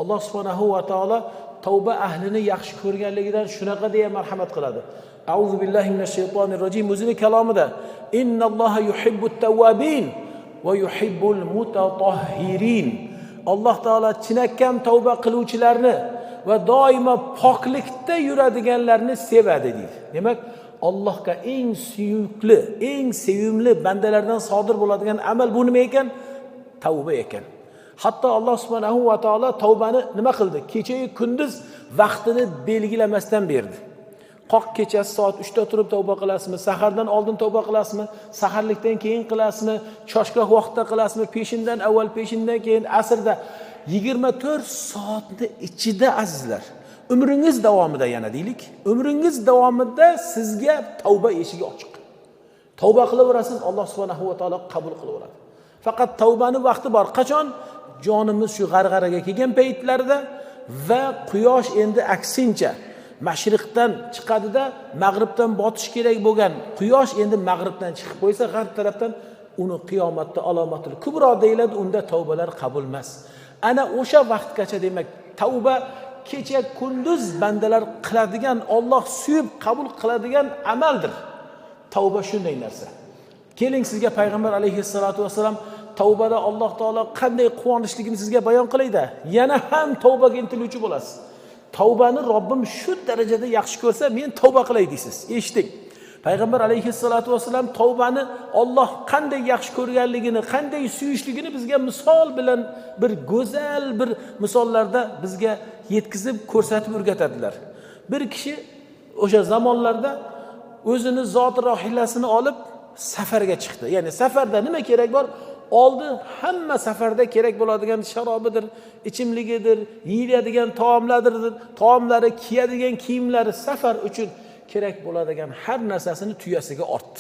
Alloh subhanahu va taolo tavba ahlini yaxshi ko'rganligidan shunaqa deya marhamat qiladi. A'udhu billahi minash shaytonir rojim o'zining kalomida innalloha yuhibbut tawwabin va yuhibbul mutatahhirin. Alloh taolo chinakam tavba qiluvchilarni va doimo poklikda yuradiganlarni sevadi deydi. Demak, Allohga eng suyukli, eng sevimli bandalardan sodir bo'ladigan amal bu nima ekan? Tavba ekan. Hatto Alloh subhanahu va taolo tavbani nima qildi? Kecha-yu kunduz vaqtini belgilamasdan berdi. Qoq kechasi soat 3 da turib tavba qilasizmi? Sahardan oldin tavba qilasizmi? Saharlikdan keyin qilasizmi? Choshgoh vaqtda qilasizmi? Peshindan avval, peshindan keyin, asrda 24 soatni ichida azizlar. Umringiz davomida yana deylik, umringiz davomida sizga tavba eshigi ochiq. Tavba qilaverasiz, Alloh subhanahu va taolo qabul qilaveradi. Faqat tavbani vaqti bor. Qachon? Jonimiz shu g'arg'araga kelgan paytlarida va quyosh endi aksincha mashriqdan chiqadida, mag'ribdan botish kerak bo'lgan quyosh endi mag'ribdan chiqib qo'ysa, g'arb tarafdan uni qiyomatda alomatul kubro deyiladi, unda tavbalar qabul emas. Ana o'sha vaqtgacha demak, tavba kecha kunduz bandalar qiladigan, Alloh suyib qabul qiladigan amaldir. Tavba shunday narsa. Keling sizga payg'ambar alayhissalatu vasallam tavbada Alloh taolo qanday quvonishligini sizga bayon qilaydi. Yana ham tavbaga intiluvchi bo'lasiz. Tavbani Robbim shu darajada yaxshi ko'rsa, men tavba qilay deysiz. Eshiting. Payg'ambar alayhissalatu vasallam tavbani Alloh qanday yaxshi ko'rganligini, qanday suyishligini bizga misol bilan bir go'zal bir misollarda bizga yetkazib ko'rsatib o'rgatadilar. Bir kishi o'sha zamonlarda o'zini zot rohilasini olib safarga chiqdi. Ya'ni safarda nima kerak bor? Oldi hamma safarda kerak bo'ladigan sharobidir, ichimligidir, yeyiladigan taomlari, kiyadigan kiyimlari safar uchun kerak bo'ladigan har narsasini tuyasiga ortdi.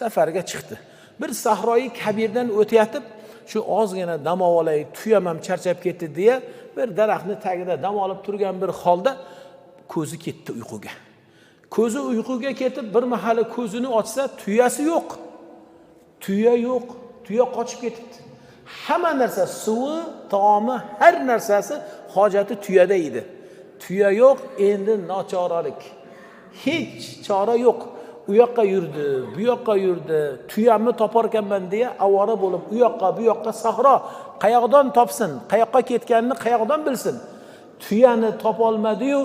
Safarga chiqdi. Bir sahroyi kabirdan o'tayotib, shu ozgina dam olay, tuyam ham charchab ketdi deya bir daraxtni tagida dam olib turgan bir holda ko'zi ketdi uyquga. Ko'zi uyquga ketib, bir mahali ko'zini ochsa, tuyasi yo'q. Tuya yo'q. Tuya qochib ketibdi. Hamma narsa, suvi, taomi, har narsasi hojati tuyada edi. Tuya yo'q, endi nochoralik. Hech chora yo'q. U yoqqa yurdi, bu yoqqa yurdi. Tuyamni toparkanman deya avvora bo'lib, u yoqqa, bu yoqqa sahro. Qayoqdan topsin, qayoqqa ketganini qayoqdan bilsin. Tuyani topolmadi-yu,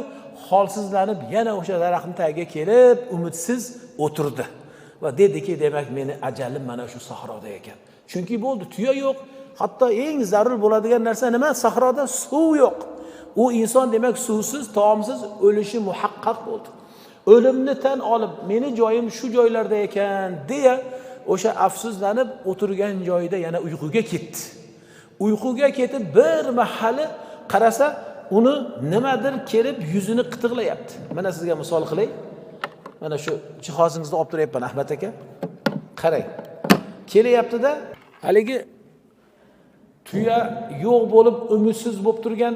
holsizlanib yana o'sha daraxtning tagiga kelib, umidsiz o'tirdi. Va dediki, demak meni ajalim mana shu sahroda ekan. Chunki bo'ldi, tuya yo'q. Hatto eng zarur bo'ladigan narsa nima? Sahroda suv yo'q. U inson demak suvsiz, taomsiz o'lishi muhaqqaq bo'ldi. O'limni tan olib, meni joyim shu joylarda ekan deya o'sha afsuslanib o'tirgan joyida yana uyquga ketdi. Uyquga ketib bir mahali qarasa, uni nimadir kelib yuzini qitiqlayapti. Mana sizga misol qilay. Mana shu jihozingizni olib turayapman Ahmad aka. Qarang. Kelyapti-da, haligi tuya yo'q bo'lib, umidsiz bo'lib turgan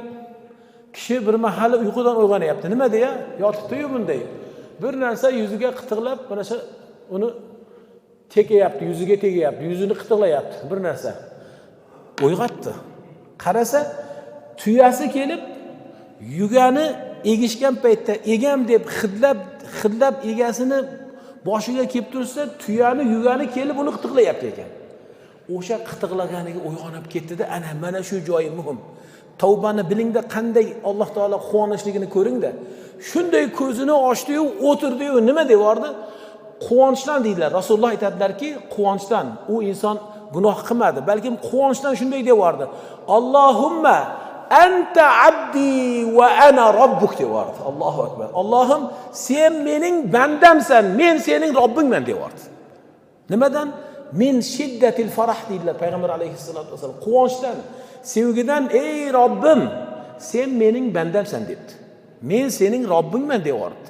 kishi bir mahali uyqudan uyg'onyapti. Nima deya? Yotibdi-yu bunday. Bir narsa yuziga qitiqlab, mana shu uni tekayapti, yuziga tegayapti, yuzini qitiqlayapti bir narsa. Uyg'otdi. Qarasa, tuyasi kelib yugani egishgan paytda egam deb xidlab egasini boshiga kelib tursa, tuyani yugani kelib uni qitiqlayapti ekan. O'sha qitiqlaganiga uyg'onib ketdi-da, ana mana shu joyi muhim. Tavbani bilingda qanday Alloh taolo quvonishligini ko'ringda. Shunday ko'zini ochdi-yu, o'tirdi-yu, nima deyordi? Quvonchdan deydilar. Rasululloh aytadilarki, quvonchdan. U inson gunoh qilmadi, balkim quvonchdan shunday deyordi. Allohumma anta abdi va ana robbuk deyordi. Allohu akbar. Allohim, sen mening bandamsan, men sening Robbingman deyordi. Nimadan? Min shiddatil farah deydilar payg'ambar alayhissalatu vasallam. Quvonchdan, sevgidan, ey Robbim, sen mening bandamsan debdi. Men sening Robbingman deyordi.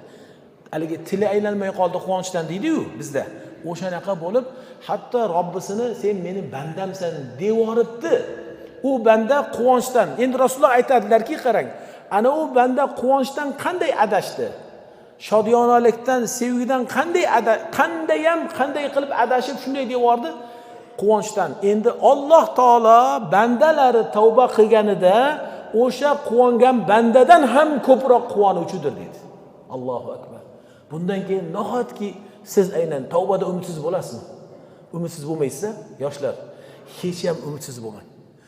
Haligi tili aylanmay qoldi quvonchdan deydi-yu bizda. O'shanaqa bo'lib, hatto Robbisini sen mening bandamsan deyoribdi. U banda quvonchdan. Endi Rasululloh aytadilarki, qarang, ana u banda quvonchdan qanday adashdi? Shodiyonalikdan, sevgidan qanday qilib adashib shunday deyordi? Quvonchdan. Endi Alloh taolo bandalari tavba qilganida o'sha quvongan bandadan ham ko'proq quvonuvchidir dedi. Allohu akbar. Bundan keyin nahotki siz aynan tavbada umidsiz bo'lasizmi? Umidsiz bo'lmaysiz, yoshlar, hech ham umidsiz bo'lmang.